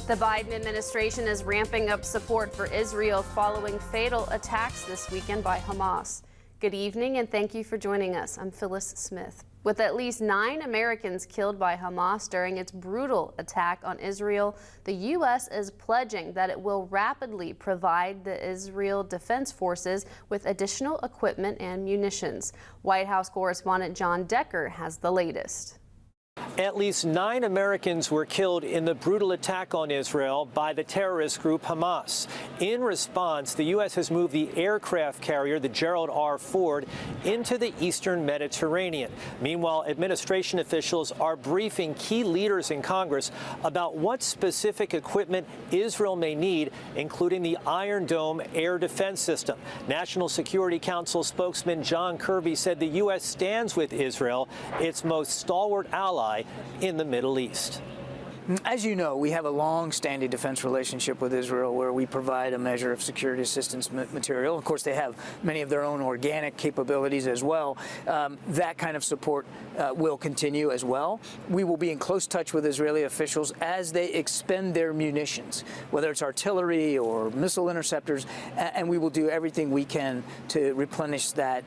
The Biden administration is ramping up support for Israel following fatal attacks this weekend by Hamas. Good evening and thank you for joining us. I'm Phyllis Smith. With at least 9 Americans killed by Hamas during its brutal attack on Israel, the U.S. is pledging that it will rapidly provide the Israel Defense Forces with additional equipment and munitions. White House correspondent John Decker has the latest. At least 9 Americans were killed in the brutal attack on Israel by the terrorist group Hamas. In response, the U.S. has moved the aircraft carrier, the Gerald R. Ford, into the eastern Mediterranean. Meanwhile, administration officials are briefing key leaders in Congress about what specific equipment Israel may need, including the Iron Dome air defense system. National Security Council spokesman John Kirby said the U.S. stands with Israel, its most stalwart ally in the Middle East. As you know, we have a long-standing defense relationship with Israel where we provide a measure of security assistance material. Of course, they have many of their own organic capabilities as well. That kind of support will continue as well. We will be in close touch with Israeli officials as they expend their munitions, whether it's artillery or missile interceptors, and we will do everything we can to replenish that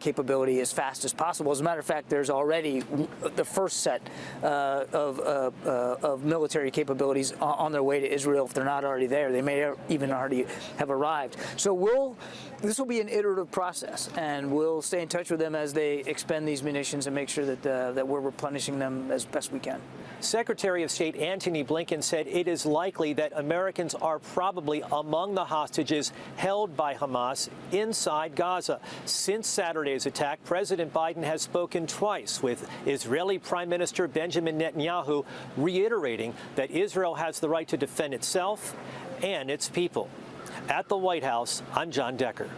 capability as fast as possible. As a matter of fact, there's already the first set of military capabilities on their way to Israel. If they're not already there, they may even already have arrived. So this will be an iterative process, and we'll stay in touch with them as they expend these munitions and make sure that we're replenishing them as best we can. Secretary of State Antony Blinken said it is likely that Americans are probably among the hostages held by Hamas inside Gaza. Since Saturday's attack, President Biden has spoken twice with Israeli Prime Minister Benjamin Netanyahu, reiterating that Israel has the right to defend itself and its people. At the White House, I'm John Decker.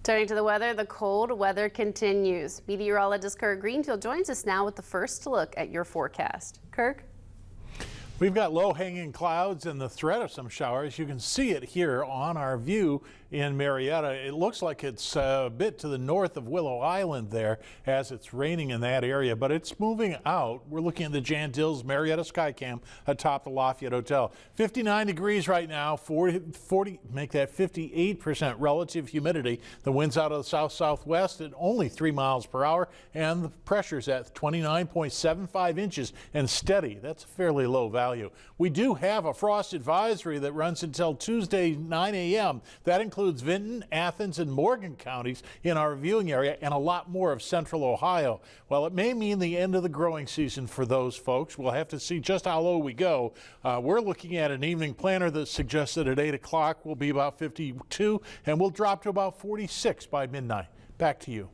Turning to the weather, the cold weather continues. Meteorologist Kirk Greenfield joins us now with the first look at your forecast. Kirk? We've got low-hanging clouds and the threat of some showers. You can see it here on our view in Marietta. It looks like it's a bit to the north of Willow Island there as it's raining in that area, but it's moving out. We're looking at the Jan Dills Marietta Skycam atop the Lafayette Hotel. 59 degrees right now, 40, make that 58% relative humidity. The wind's out of the south-southwest at only 3 miles per hour, and the pressure's at 29.75 inches and steady. That's a fairly low value. We do have a frost advisory that runs until Tuesday 9 a.m. That includes Vinton, Athens, and Morgan counties in our viewing area and a lot more of central Ohio. Well, it may mean the end of the growing season for those folks. We'll have to see just how low we go. We're looking at an evening planner that suggests that at 8 o'clock we'll be about 52 and we'll drop to about 46 by midnight. Back to you.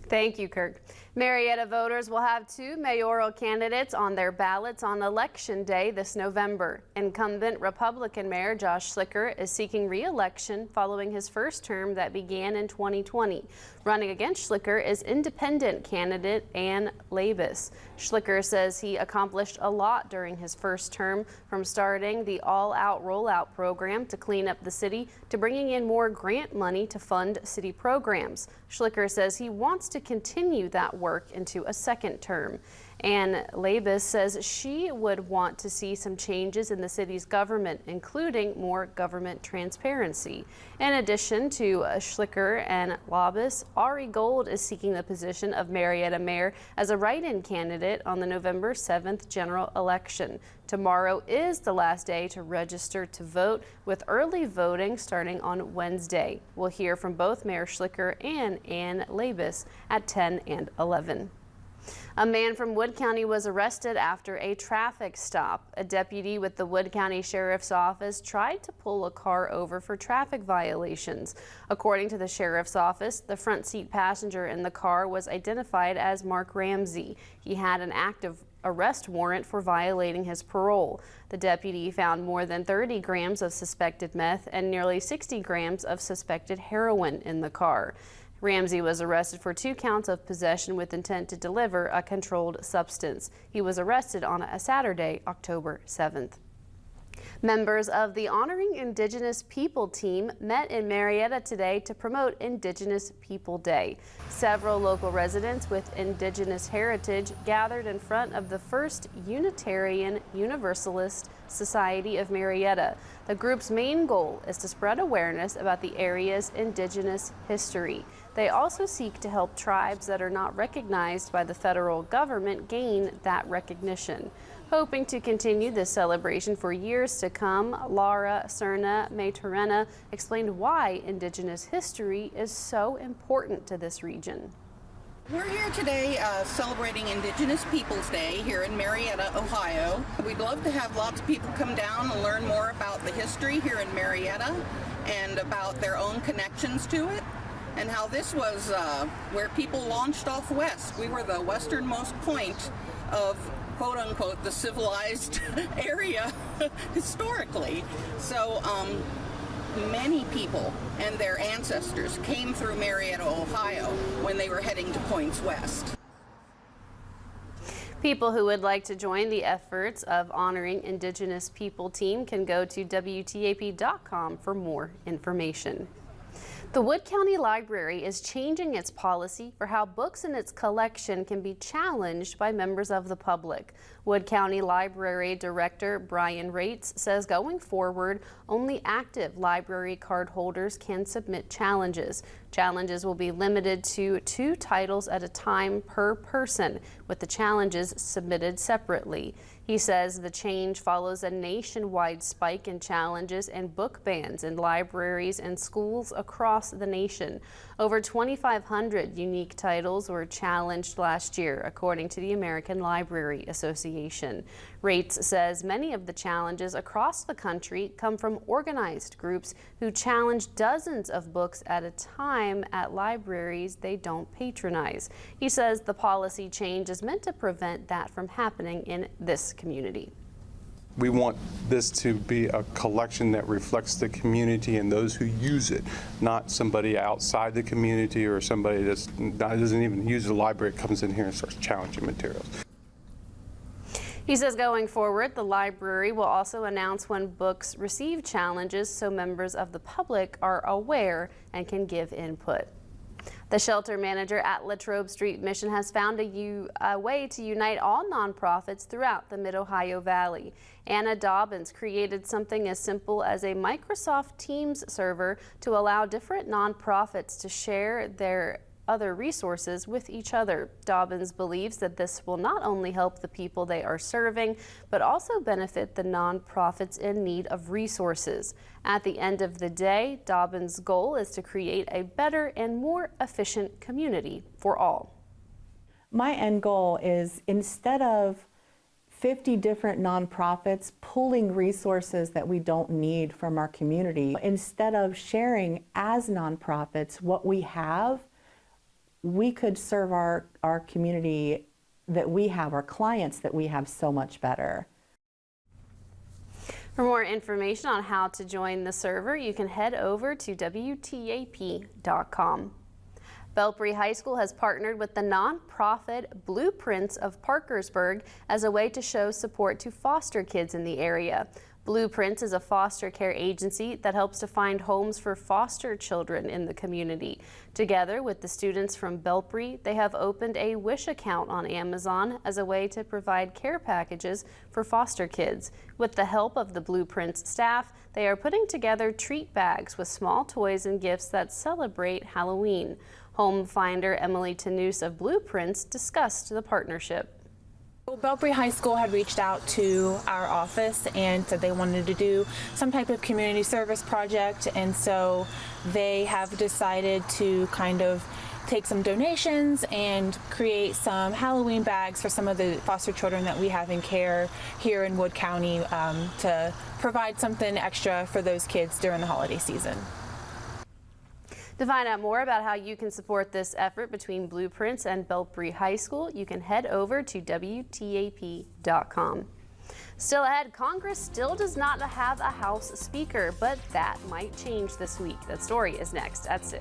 Thank you, Kirk. Marietta voters will have 2 mayoral candidates on their ballots on Election Day this November. Incumbent Republican Mayor Josh Schlicker is seeking re-election following his first term that began in 2020. Running against Schlicker is independent candidate Ann Labus. Schlicker says he accomplished a lot during his first term, from starting the all-out rollout program to clean up the city to bringing in more grant money to fund city programs. Schlicker says he wants to continue that work into a second term. Ann Labus says she would want to see some changes in the city's government, including more government transparency. In addition to Schlicker and Labus, Ari Gold is seeking the position of Marietta mayor as a write-in candidate on the November 7th general election. Tomorrow is the last day to register to vote, with early voting starting on Wednesday. We'll hear from both Mayor Schlicker and Ann Labus at 10 and 11. A man from Wood County was arrested after a traffic stop. A deputy with the Wood County Sheriff's Office tried to pull a car over for traffic violations. According to the Sheriff's Office, the front seat passenger in the car was identified as Mark Ramsey. He had an active arrest warrant for violating his parole. The deputy found more than 30 grams of suspected meth and nearly 60 grams of suspected heroin in the car. Ramsey was arrested for 2 counts of possession with intent to deliver a controlled substance. He was arrested on a Saturday, October 7th. Members of the Honoring Indigenous People team met in Marietta today to promote Indigenous People Day. Several local residents with Indigenous heritage gathered in front of the First Unitarian Universalist Society of Marietta. The group's main goal is to spread awareness about the area's Indigenous history. They also seek to help tribes that are not recognized by the federal government gain that recognition. Hoping to continue this celebration for years to come, Laura Serna Maytorena explained why Indigenous history is so important to this region. We're here today celebrating Indigenous Peoples Day here in Marietta, Ohio. We'd love to have lots of people come down and learn more about the history here in Marietta and about their own connections to it, and how this was where people launched off west. We were the westernmost point of quote unquote the civilized area historically. So many people and their ancestors came through Marietta, Ohio when they were heading to points west. People who would like to join the efforts of Honoring Indigenous People team can go to WTAP.com for more information. The Wood County Library is changing its policy for how books in its collection can be challenged by members of the public. Wood County Library Director Brian Rates says going forward, only active library card holders can submit challenges. Challenges will be limited to 2 titles at a time per person, with the challenges submitted separately. He says the change follows a nationwide spike in challenges and book bans in libraries and schools across the nation. Over 2,500 unique titles were challenged last year, according to the American Library Association. Rates says many of the challenges across the country come from organized groups who challenge dozens of books at a time at libraries they don't patronize. He says the policy change is meant to prevent that from happening in this community. We want this to be a collection that reflects the community and those who use it, not somebody outside the community or somebody that doesn't even use the library comes in here and starts challenging materials. He says going forward, the library will also announce when books receive challenges so members of the public are aware and can give input. The shelter manager at Latrobe Street Mission has found a way to unite all nonprofits throughout the Mid-Ohio Valley. Anna Dobbins created something as simple as a Microsoft Teams server to allow different nonprofits to share their other resources with each other. Dobbins believes that this will not only help the people they are serving, but also benefit the nonprofits in need of resources. At the end of the day, Dobbins' goal is to create a better and more efficient community for all. My end goal is, instead of 50 different nonprofits pulling resources that we don't need from our community, instead of sharing as nonprofits what we have, we could serve our community that we have, our clients that we have, so much better. For more information on how to join the server, you can head over to WTAP.com. Belpre High School has partnered with the nonprofit Blueprints of Parkersburg as a way to show support to foster kids in the area. Blueprints is a foster care agency that helps to find homes for foster children in the community. Together with the students from Belpre, they have opened a Wish account on Amazon as a way to provide care packages for foster kids. With the help of the Blueprints staff, they are putting together treat bags with small toys and gifts that celebrate Halloween. Home finder Emily Tanous of Blueprints discussed the partnership. Belpre High School had reached out to our office and said they wanted to do some type of community service project, and so they have decided to kind of take some donations and create some Halloween bags for some of the foster children that we have in care here in Wood County to provide something extra for those kids during the holiday season. To find out more about how you can support this effort between Blueprints and Belpre High School, you can head over to WTAP.com. Still ahead, Congress still does not have a House Speaker, but that might change this week. That story is next at 6.